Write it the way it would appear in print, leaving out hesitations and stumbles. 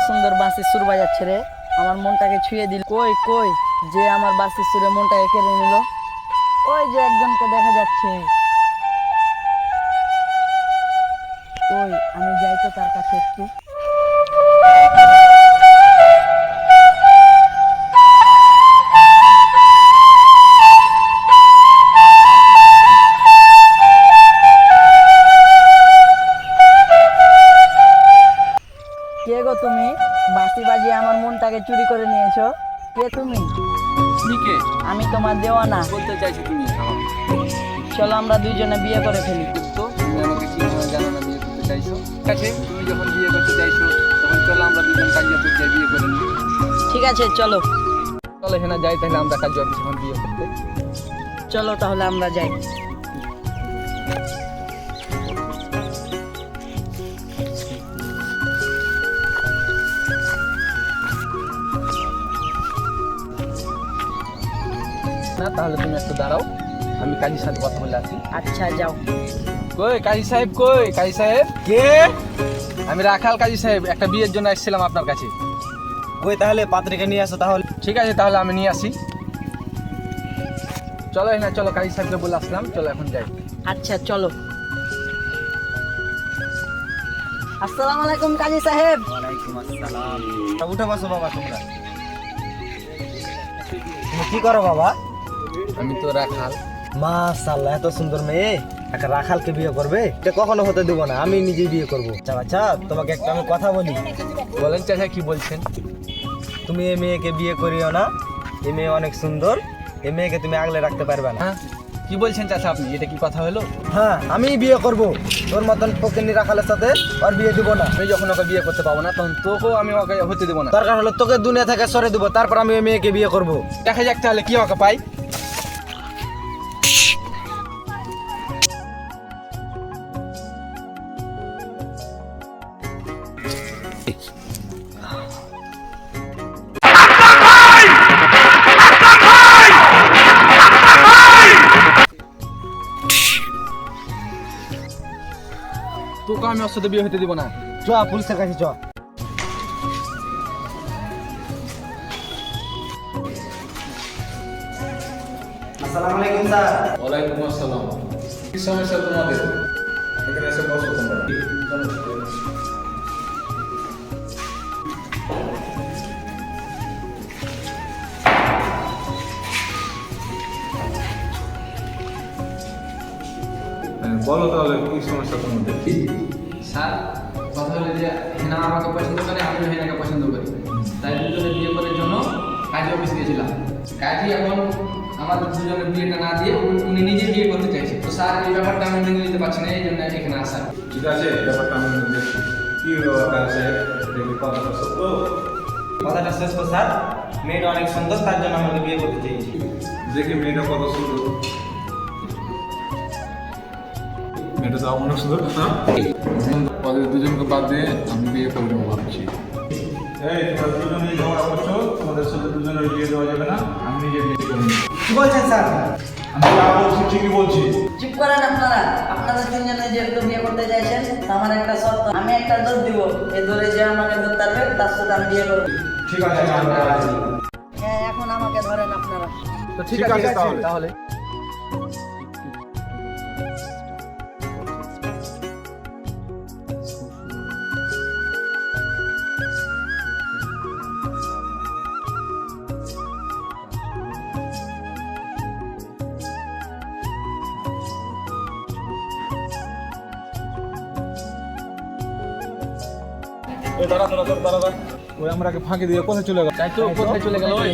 সুন্দর বাঁশির সুর বাজাচ্ছে রে, আমার মনটাকে ছুঁয়ে দিল। কই কই যে আমার বাঁশির সুরে মনটাকে কেড়ে নিল? ওই যে একজনকে দেখা যাচ্ছে। ওই আমি যাই তো তার কাছে একটু। কে গো তুমি? বাঁশি বাজিয়ে আমার মনটাকে চুরি করে নিয়েছো। কে তুমি? তুমি কে? আমি তোমার দেওয়ানা। বলতে চাইছো তুমি আমাকে? চলো আমরা দুইজনে বিয়ে করে ফেলি। তো তুমি আমাকে কি জানো না বিয়ে করতে চাইছো? ঠিক আছে, তুমি যখন বিয়ে করতে চাইছো তখন চলো আমরা দুজন কাজী অফিস যাই বিয়ে করে নিই। ঠিক আছে চলো। চলো এখানে যাই তাহলে আমরা কাজী অফিস এখন বিয়ে করতে। চলো তাহলে আমরা যাই। না তাহলে তুমি একটু দাঁড়াও, আমি কাজী সাহেব কথা বলে আসি। আচ্ছা যাও। কই কাজী সাহেব, কই কাজী সাহেব? কে? আমি রাখাল কাজী সাহেব, একটা বিয়ের জন্য এসেছিলাম আপনার কাছে। ওই তাহলে পাত্রীকে নিয়ে আসো তাহলে। ঠিক আছে তাহলে আমি নিয়ে আসি। চলো এখানে চলো, কাজী সাহেবকে বলে আসলাম, চলো এখন যাই। আচ্ছা চলো। আসসালামু আলাইকুম কাজী সাহেব। ওয়ালাইকুম আসসালাম। উঠে বসো বাবা তোমরা। তুমি কি করো বাবা? আমি তো রাখাল। মাশাআল্লাহ, এত সুন্দর মেয়ে একটা রাখালকে বিয়ে করবে? এটা কখনো হতে দেব না, আমি নিজেই বিয়ে করবো। আচ্ছা তোমাকে একটা আমি কথা বলি। বলেন চাচা, কি বলছেন? তুমি এই মেয়েকে বিয়ে করিও না, এই মেয়ে অনেক সুন্দর, এই মেয়েকে তুমি আগলে রাখতে পারবে না। হ্যাঁ কি বলছেন চাচা আপনি? এটা কি কথা হলো? হ্যাঁ আমি বিয়ে করব, তোর মতন ফকিনি রাখালের সাথে আর বিয়ে দিব না। আমি যখন ওকে বিয়ে করতে পাবো না তখন তোকেও আমি ওকে হতে দেবো না। দরকার হলো তোকে দুনিয়া থেকে সরে দেবো, তারপর আমি ওই মেয়েকে বিয়ে করব। দেখা যাক তাহলে কি ওকে পাই। তোকে আমি ওর সাথে বিয়ে হতে দেবো না। চ পুলিশের কাছে চ। আসসালামু আলাইকুম স্যার। ওয়ালাইকুম আসসালাম। কি সমস্যা তোমাদের? এখানে এসে বসো তোমরা। বলো তাহলে কি সমস্যা তোমাদের? স্যার কথা হলো যে হেনা আমাকে পছন্দ করে, আমিও হেনাকে পছন্দ করি, তাই দুজনে বিয়ে করার জন্য কাজী অফিস গিয়েছিলাম। কাজী এখন আমাদের দুজনের বিয়েটা না দিয়ে উনি নিজে বিয়ে করতে চাইছে। তো স্যার এই ব্যাপারটা আমি মেনে নিতে পারছি না, এই জন্য এখানে আসা। ঠিক আছে, ব্যাপারটা আমি দেখছি। কি ব্যাপার আছে? দেখি কথাটা সত্য। কথাটা শেষ তো স্যার, মেয়েটা অনেক সুন্দর, তার জন্য আমাকে বিয়ে করতে চেয়েছি। দেখি মেয়েটা কত সুন্দর। মেয়েটা তো অনেক সুন্দর না? ওদের দুজনকে বাদ দিয়ে আমি বিয়ে করে দেবো ভাবছি। এই তোমরা দুজনেই ঝগড়া করছো, তোমাদের সাথে দুজনের বিয়ে দেওয়া যাবে না, আমি নিজে বিয়ে করে নেবো। কি বলছেন স্যার? আমি যা বলছি ঠিকই বলছি। চুপ করেন আপনারা। আপনারা তিনজনে যেহেতু বিয়ে করতে চাইছেন, তো আমার একটা শর্ত, আমি একটা দোষ দিব। এই দৌড়ে যে আমাকে ধরতে পারবে তার সাথে আমি বিয়ে করবো। ঠিক আছে আমরা রাজি। হ্যাঁ এখন আমাকে ধরেন আপনারা। তো ঠিক ঠিক আছে আছে তাহলে। দাঁড়া। ওই আমরাকে ফাঁকি দিয়ে কোথায় চলে গেল? তাই তো কোথায় চলে গেল? ওই